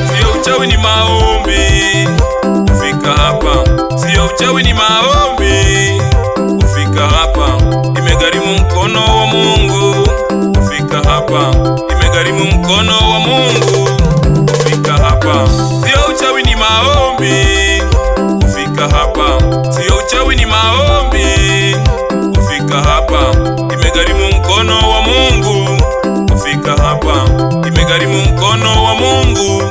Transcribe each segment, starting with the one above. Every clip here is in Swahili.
Sio uchawi ni maombi kufika hapa, sio uchawi ni maombi kufika hapa. Imegharimu mkono wa Mungu kufika hapa, imegharimu mkono wa Mungu kufika hapa. Sio uchawi ni maombi kufika hapa, sio uchawi ni maombi kufika hapa. Imegharimu mkono wa Mungu kufika hapa, imegharimu mkono wa Mungu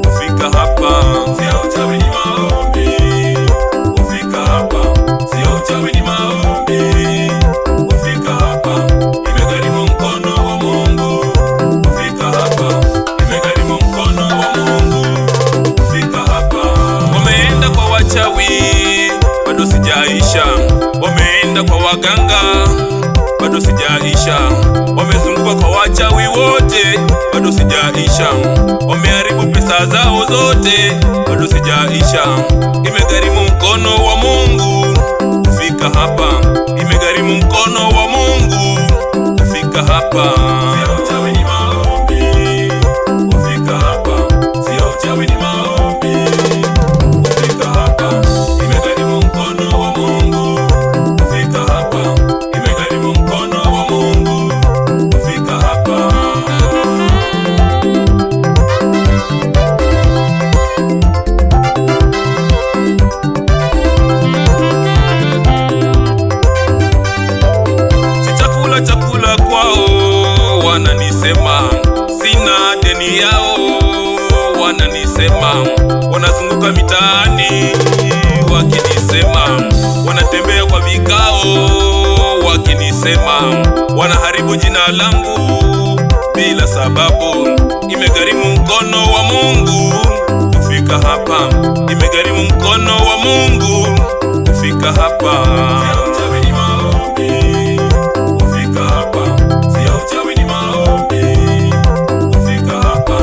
kufika hapa. Sio uchawi ni maombi kufika hapa, sio uchawi ni maombi kufika hapa. Imegharimu mkono wa Mungu kufika hapa, imegharimu mkono wa Mungu kufika hapa. Wameenda kwa wachawi bado sijaisha, wameenda kwa waganga bado sijaisha, wamezunguka kwa wachawi wote bado sijaisha, wameharibu pesa zao zote bado sijaisha. Imegharimu mkono wa Mungu kufika hapa, imegharimu mkono wa Mungu kufika hapa. Sio uchawi ni maombi kufika hapa, sio uchawi ni maombi kufika hapa. Imegharimu mkono wa Mungu kufika hapa, imegharimu mkono wa Mungu kufika hapa. Si chakula kwao wananisema, sina deni yao wananisema, wanazunguka mitaani wakinisema, wanatembea kwa vikao wakinisema, wanaharibu jina langu bila sababu. Imegharimu mkono wa Mungu kufika hapa, imegharimu mkono wa Mungu kufika hapa. Sio uchawi ni maombi kufika hapa, sio uchawi ni maombi kufika hapa.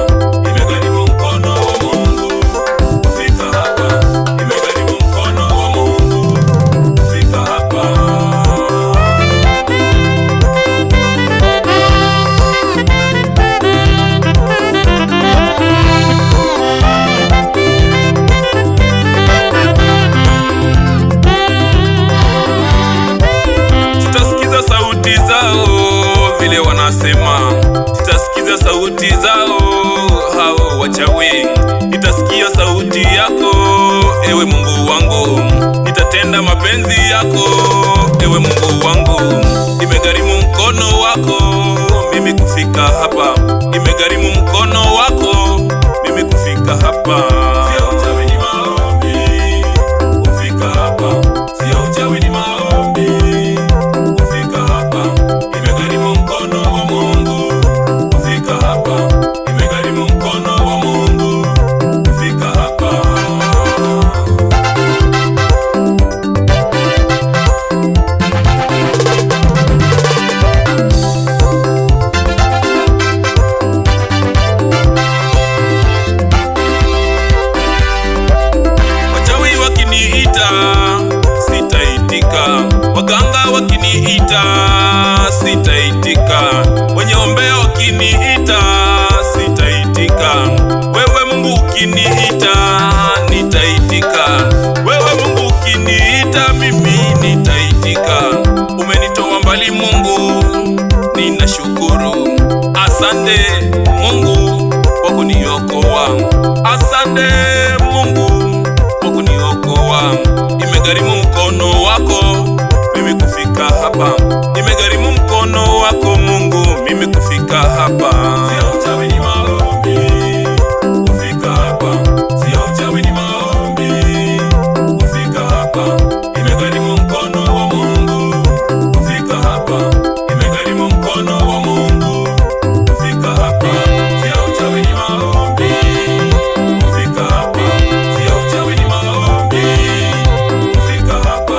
Imegharimu mkono wa Mungu kufika hapa, imegharimu mkono wa Mungu kufika hapa. Sitasikiza sauti zao vile wanasema, sitasikiza sauti zao hao wachawi. Nitasikia sauti yako ewe Mungu wangu, nitatenda mapenzi yako ewe Mungu wangu. Imegharimu mkono wako mimi kufika hapa, imegharimu mkono wako mimi kufika hapa. Sio uchawi ni maombi kufika hapa, sio uchawi ni maombi kufika hapa. Imegharimu mkono wa Mungu kufika hapa, imegharimu mkono wa Mungu kufika hapa. Wachawi wakiniita sitaitika, waganga wakiniita sitaitika, wenye ombea wakiniita sitaitika. Wewe Mungu ukiniita nitaitika, wewe Mungu ukiniita mimi nitaitika. Umenitoa mbali Mungu, ninashukuru. Asante Mungu kwa kuniokoa, asante Mungu kwa kuniokoa. Imegharimu mkono wako mimi kufika hapa, imegharimu mkono wako Mungu mimi kufika hapa. Sio uchawi ni maombi kufika hapa, sio uchawi ni maombi kufika hapa. Imegharimu mkono wa Mungu kufika hapa, imegharimu mkono wa Mungu kufika hapa. Sio uchawi ni maombi kufika hapa, sio uchawi ni maombi kufika hapa.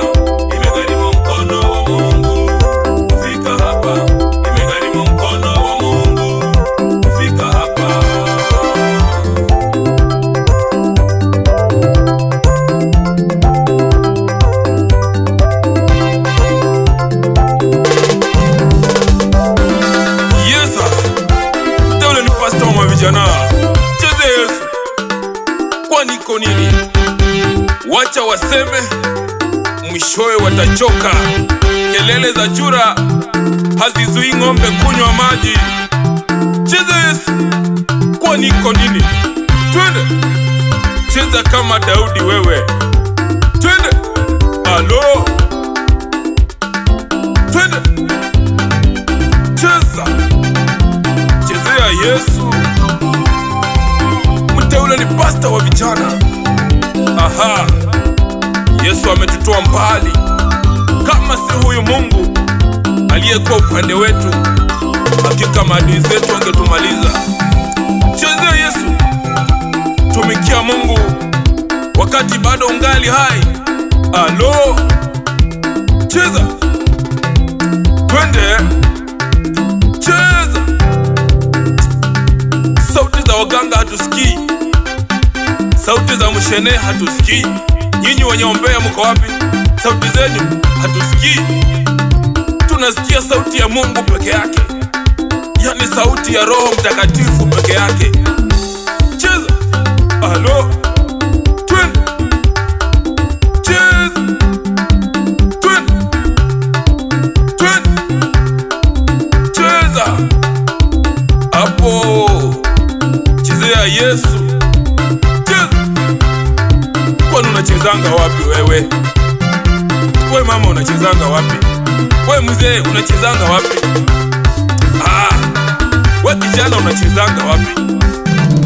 Imegharimu mkono wa Mungu kufika hapa, imegharimu mkono wa Mungu kufika hapa. waseme, mwishowe watachoka. Kelele za chura hazizui ng'ombe kunywa maji. Cheza Yesu, kwa niko nini? Twende, cheza kama Daudi wewe. Twende, alo, twende, cheza, chezea Yesu. Mteule ni pasta wa vijana. Aha, Yesu ametutoa mbali. Kama si huyu Mungu aliyekuwa upande wetu, hakika maadui zetu wangetumaliza. Chezea Yesu, tumikia Mungu wakati bado ungali hai. Alo, cheza, twende, cheza. Sauti za waganga hatusikii, sauti za mshene hatusikii. Nyinyi wenye ombea mko wapi? Sauti zenyu hatusikii. Tunasikia sauti ya Mungu peke yake, yani sauti ya Roho Mtakatifu peke yake. Cheza, alo, twende, cheza, twende, twende, cheza. Hapo chezea Yesu, cheza. Kwani unachezanga wapi wewe? We mama, unachezanga wapi? We mzee, unachezanga wapi? We kijana, unachezanga wapi?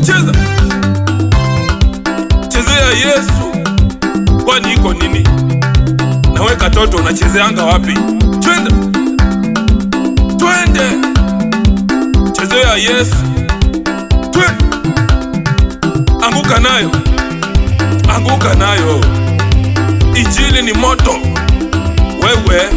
Cheza, chezea Yesu. Kwani iko nini? Na we katoto, unachezeanga wapi? Twende, twende, chezea Yesu. Twende, anguka nayo, anguka nayo. Injili ni moto. Wewe